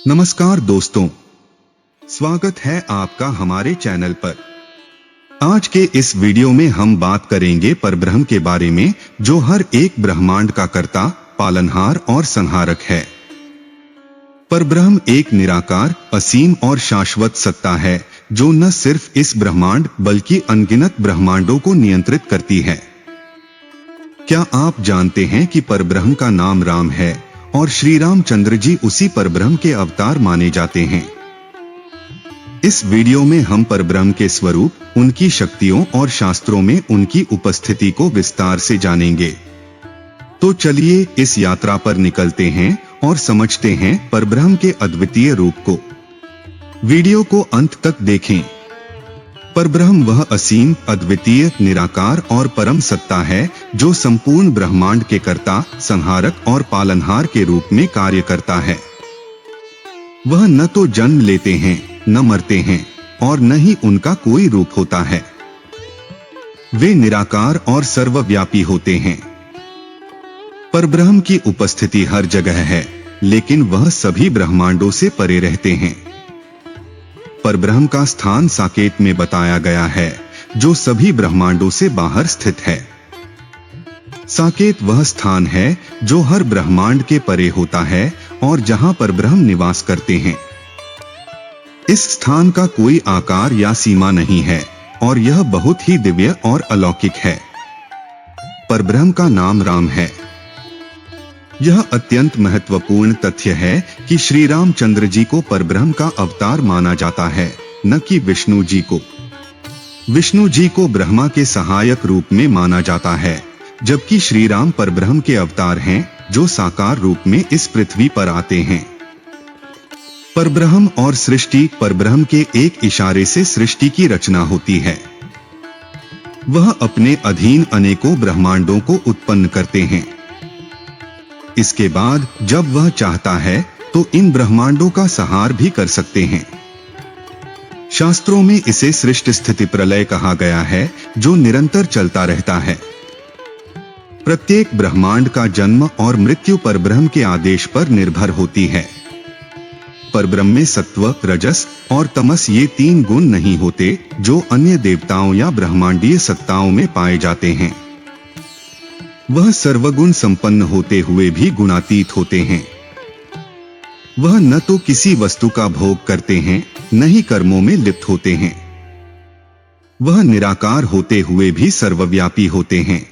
नमस्कार दोस्तों, स्वागत है आपका हमारे चैनल पर। आज के इस वीडियो में हम बात करेंगे परब्रह्म के बारे में, जो हर एक ब्रह्मांड का कर्ता, पालनहार और संहारक है। परब्रह्म एक निराकार, असीम और शाश्वत सत्ता है, जो न सिर्फ इस ब्रह्मांड बल्कि अनगिनत ब्रह्मांडों को नियंत्रित करती है। क्या आप जानते हैं कि परब्रह्म का नाम राम है और श्री रामचंद्र जी उसी परब्रह्म के अवतार माने जाते हैं। इस वीडियो में हम परब्रह्म के स्वरूप, उनकी शक्तियों और शास्त्रों में उनकी उपस्थिति को विस्तार से जानेंगे। तो चलिए इस यात्रा पर निकलते हैं और समझते हैं परब्रह्म के अद्वितीय रूप को। वीडियो को अंत तक देखें। परब्रह्म वह असीम, अद्वितीय, निराकार और परम सत्ता है, जो संपूर्ण ब्रह्मांड के कर्ता, संहारक और पालनहार के रूप में कार्य करता है। वह न तो जन्म लेते हैं, न मरते हैं और न ही उनका कोई रूप होता है। वे निराकार और सर्वव्यापी होते हैं। परब्रह्म की उपस्थिति हर जगह है, लेकिन वह सभी ब्रह्मांडों से परे रहते हैं। परब्रह्म का स्थान साकेत में बताया गया है, जो सभी ब्रह्मांडों से बाहर स्थित है। साकेत वह स्थान है जो हर ब्रह्मांड के परे होता है और जहां परब्रह्म निवास करते हैं। इस स्थान का कोई आकार या सीमा नहीं है और यह बहुत ही दिव्य और अलौकिक है। परब्रह्म का नाम राम है। यह अत्यंत महत्वपूर्ण तथ्य है कि श्री रामचंद्र जी को परब्रह्म का अवतार माना जाता है, न कि विष्णु जी को। विष्णु जी को ब्रह्मा के सहायक रूप में माना जाता है, जबकि श्री राम परब्रह्म के अवतार हैं, जो साकार रूप में इस पृथ्वी पर आते हैं। परब्रह्म और सृष्टि, परब्रह्म के एक इशारे से सृष्टि की रचना होती है। वह अपने अधीन अनेकों ब्रह्मांडों को उत्पन्न करते हैं। इसके बाद जब वह चाहता है तो इन ब्रह्मांडों का संहार भी कर सकते हैं। शास्त्रों में इसे सृष्टि स्थिति प्रलय कहा गया है, जो निरंतर चलता रहता है। प्रत्येक ब्रह्मांड का जन्म और मृत्यु परब्रह्म के आदेश पर निर्भर होती है। परब्रह्म में सत्व, रजस और तमस ये तीन गुण नहीं होते, जो अन्य देवताओं या ब्रह्मांडीय सत्ताओं में पाए जाते हैं। वह सर्वगुण संपन्न होते हुए भी गुणातीत होते हैं। वह न तो किसी वस्तु का भोग करते हैं, न ही कर्मों में लिप्त होते हैं। वह निराकार होते हुए भी सर्वव्यापी होते हैं।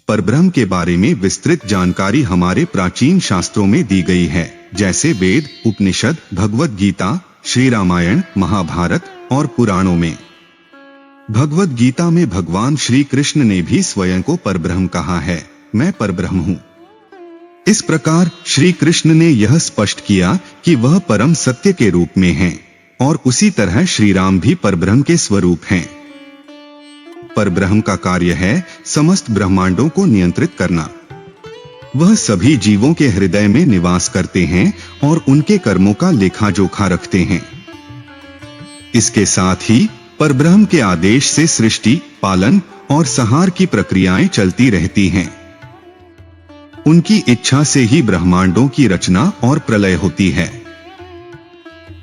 परब्रह्म के बारे में विस्तृत जानकारी हमारे प्राचीन शास्त्रों में दी गई है, जैसे वेद, उपनिषद, भगवद गीता, श्री रामायण, महाभारत और पुराणों में। भगवद गीता में भगवान श्री कृष्ण ने भी स्वयं को परब्रह्म कहा है, मैं परब्रह्म हूं। इस प्रकार श्री कृष्ण ने यह स्पष्ट किया कि वह परम सत्य के रूप में हैं, और उसी तरह श्री राम भी परब्रह्म के स्वरूप हैं। परब्रह्म का कार्य है समस्त ब्रह्मांडों को नियंत्रित करना। वह सभी जीवों के हृदय में निवास करते हैं और उनके कर्मों का लेखा जोखा रखते हैं। इसके साथ ही परब्रह्म के आदेश से सृष्टि, पालन और संहार की प्रक्रियाएं चलती रहती हैं। उनकी इच्छा से ही ब्रह्मांडों की रचना और प्रलय होती है।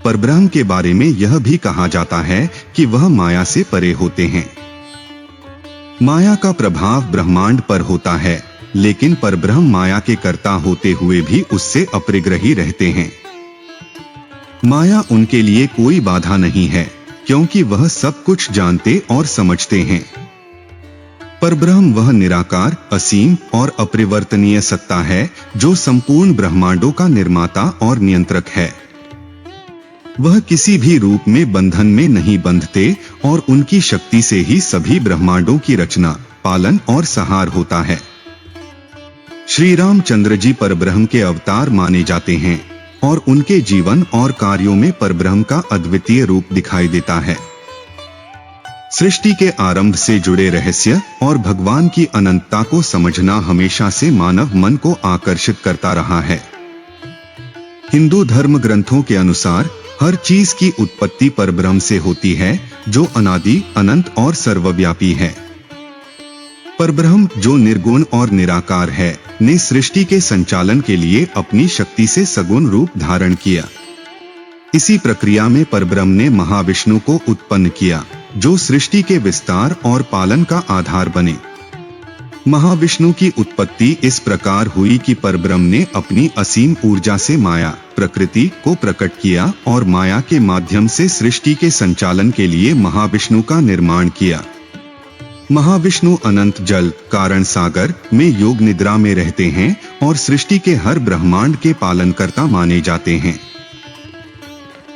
परब्रह्म के बारे में यह भी कहा जाता है कि वह माया से परे होते हैं। माया का प्रभाव ब्रह्मांड पर होता है, लेकिन परब्रह्म माया के कर्ता होते हुए भी उससे अपरिग्रही रहते हैं। माया उनके लिए कोई बाधा नहीं है, क्योंकि वह सब कुछ जानते और समझते हैं। परब्रह्म वह निराकार, असीम और अपरिवर्तनीय सत्ता है, जो संपूर्ण ब्रह्मांडों का निर्माता और नियंत्रक है। वह किसी भी रूप में बंधन में नहीं बंधते और उनकी शक्ति से ही सभी ब्रह्मांडों की रचना, पालन और संहार होता है। श्री रामचंद्र जी परब्रह्म के अवतार माने जाते हैं और उनके जीवन और कार्यों में परब्रह्म का अद्वितीय रूप दिखाई देता है। सृष्टि के आरंभ से जुड़े रहस्य और भगवान की अनंतता को समझना हमेशा से मानव मन को आकर्षित करता रहा है। हिंदू धर्म ग्रंथों के अनुसार हर चीज की उत्पत्ति परब्रह्म से होती है, जो अनादि, अनंत और सर्वव्यापी है। परब्रह्म जो निर्गुण और निराकार है, ने सृष्टि के संचालन के लिए अपनी शक्ति से सगुण रूप धारण किया। इसी प्रक्रिया में परब्रह्म ने महाविष्णु को उत्पन्न किया, जो सृष्टि के विस्तार और पालन का आधार बने। महाविष्णु की उत्पत्ति इस प्रकार हुई कि परब्रह्म ने अपनी असीम ऊर्जा से माया प्रकृति को प्रकट किया और माया के माध्यम से सृष्टि के संचालन के लिए महाविष्णु का निर्माण किया। महाविष्णु अनंत जल कारण सागर में योग निद्रा में रहते हैं और सृष्टि के हर ब्रह्मांड के पालनकर्ता माने जाते हैं।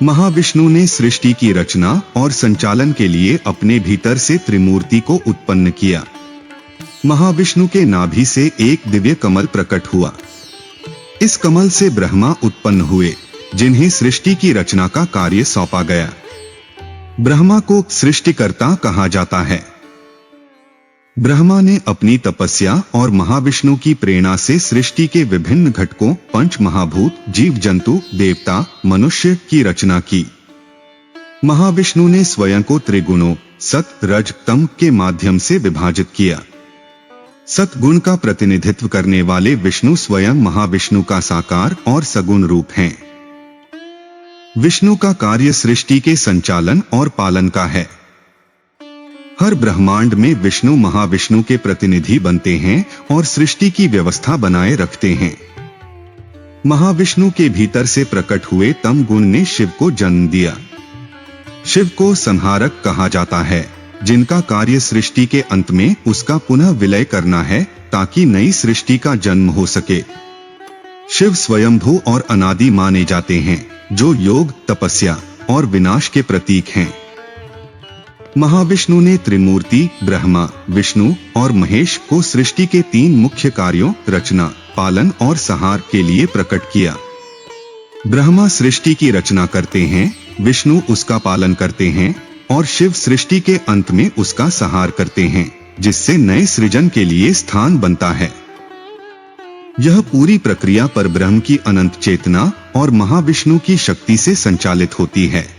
महाविष्णु ने सृष्टि की रचना और संचालन के लिए अपने भीतर से त्रिमूर्ति को उत्पन्न किया। महाविष्णु के नाभि से एक दिव्य कमल प्रकट हुआ। इस कमल से ब्रह्मा उत्पन्न हुए, जिन्हें सृष्टि की रचना का कार्य सौंपा गया। ब्रह्मा को सृष्टिकर्ता कहा जाता है। ब्रह्मा ने अपनी तपस्या और महाविष्णु की प्रेरणा से सृष्टि के विभिन्न घटकों पंच महाभूत, जीव जंतु, देवता, मनुष्य की रचना की। महाविष्णु ने स्वयं को त्रिगुणों सत, रज, तम के माध्यम से विभाजित किया। सतगुण का प्रतिनिधित्व करने वाले विष्णु स्वयं महाविष्णु का साकार और सगुण रूप हैं। विष्णु का कार्य सृष्टि के संचालन और पालन का है। हर ब्रह्मांड में विष्णु महाविष्णु के प्रतिनिधि बनते हैं और सृष्टि की व्यवस्था बनाए रखते हैं। महाविष्णु के भीतर से प्रकट हुए तम गुण ने शिव को जन्म दिया। शिव को संहारक कहा जाता है, जिनका कार्य सृष्टि के अंत में उसका पुनः विलय करना है, ताकि नई सृष्टि का जन्म हो सके। शिव स्वयंभू और अनादि माने जाते हैं, जो योग, तपस्या और विनाश के प्रतीक हैं। महाविष्णु ने त्रिमूर्ति ब्रह्मा, विष्णु और महेश को सृष्टि के 3 मुख्य कार्यों रचना, पालन और संहार के लिए प्रकट किया। ब्रह्मा सृष्टि की रचना करते हैं, विष्णु उसका पालन करते हैं और शिव सृष्टि के अंत में उसका संहार करते हैं, जिससे नए सृजन के लिए स्थान बनता है। यह पूरी प्रक्रिया परब्रह्म की अनंत चेतना और महाविष्णु की शक्ति से संचालित होती है।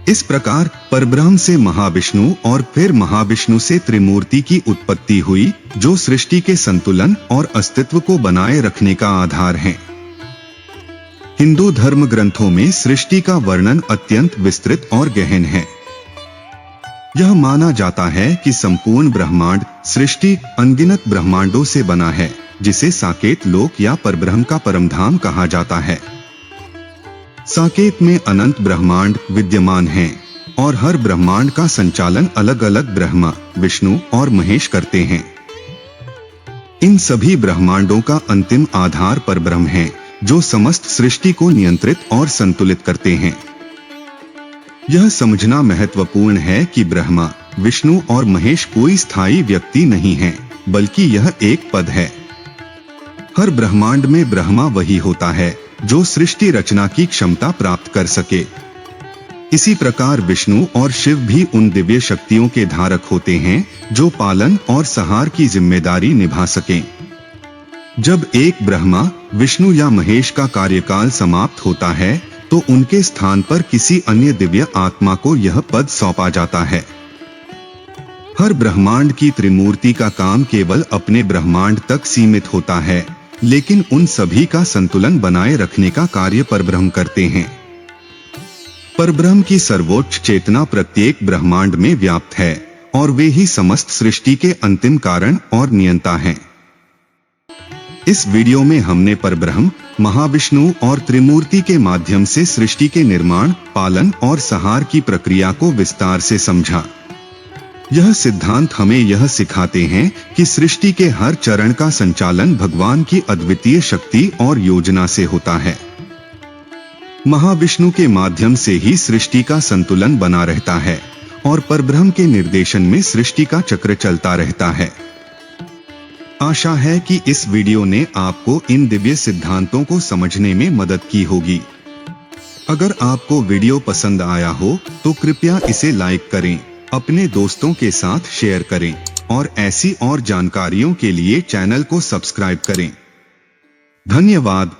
इस प्रकार परब्रह्म से महाविष्णु और फिर महाविष्णु से त्रिमूर्ति की उत्पत्ति हुई, जो सृष्टि के संतुलन और अस्तित्व को बनाए रखने का आधार है। हिंदू धर्म ग्रंथों में सृष्टि का वर्णन अत्यंत विस्तृत और गहन है। यह माना जाता है कि संपूर्ण ब्रह्मांड सृष्टि अनगिनत ब्रह्मांडों से बना है, जिसे साकेत लोक या परब्रह्म का परमधाम कहा जाता है। साकेत में अनंत ब्रह्मांड विद्यमान हैं और हर ब्रह्मांड का संचालन अलग अलग ब्रह्मा, विष्णु और महेश करते हैं। इन सभी ब्रह्मांडों का अंतिम आधार परब्रह्म है, जो समस्त सृष्टि को नियंत्रित और संतुलित करते हैं। यह समझना महत्वपूर्ण है कि ब्रह्मा, विष्णु और महेश कोई स्थायी व्यक्ति नहीं है, बल्कि यह एक पद है। हर ब्रह्मांड में ब्रह्मा वही होता है जो सृष्टि रचना की क्षमता प्राप्त कर सके। इसी प्रकार विष्णु और शिव भी उन दिव्य शक्तियों के धारक होते हैं, जो पालन और संहार की जिम्मेदारी निभा सकें। जब एक ब्रह्मा, विष्णु या महेश का कार्यकाल समाप्त होता है, तो उनके स्थान पर किसी अन्य दिव्य आत्मा को यह पद सौंपा जाता है। हर ब्रह्मांड की त्रिमूर्ति का काम केवल अपने ब्रह्मांड तक सीमित होता है, लेकिन उन सभी का संतुलन बनाए रखने का कार्य परब्रह्म करते हैं। परब्रह्म की सर्वोच्च चेतना प्रत्येक ब्रह्मांड में व्याप्त है और वे ही समस्त सृष्टि के अंतिम कारण और नियंता हैं। इस वीडियो में हमने परब्रह्म, महाविष्णु और त्रिमूर्ति के माध्यम से सृष्टि के निर्माण, पालन और संहार की प्रक्रिया को विस्तार से समझा। यह सिद्धांत हमें यह सिखाते हैं कि सृष्टि के हर चरण का संचालन भगवान की अद्वितीय शक्ति और योजना से होता है। महाविष्णु के माध्यम से ही सृष्टि का संतुलन बना रहता है और परब्रह्म के निर्देशन में सृष्टि का चक्र चलता रहता है। आशा है कि इस वीडियो ने आपको इन दिव्य सिद्धांतों को समझने में मदद की होगी। अगर आपको वीडियो पसंद आया हो तो कृपया इसे लाइक करें, अपने दोस्तों के साथ शेयर करें और ऐसी और जानकारियों के लिए चैनल को सब्सक्राइब करें। धन्यवाद।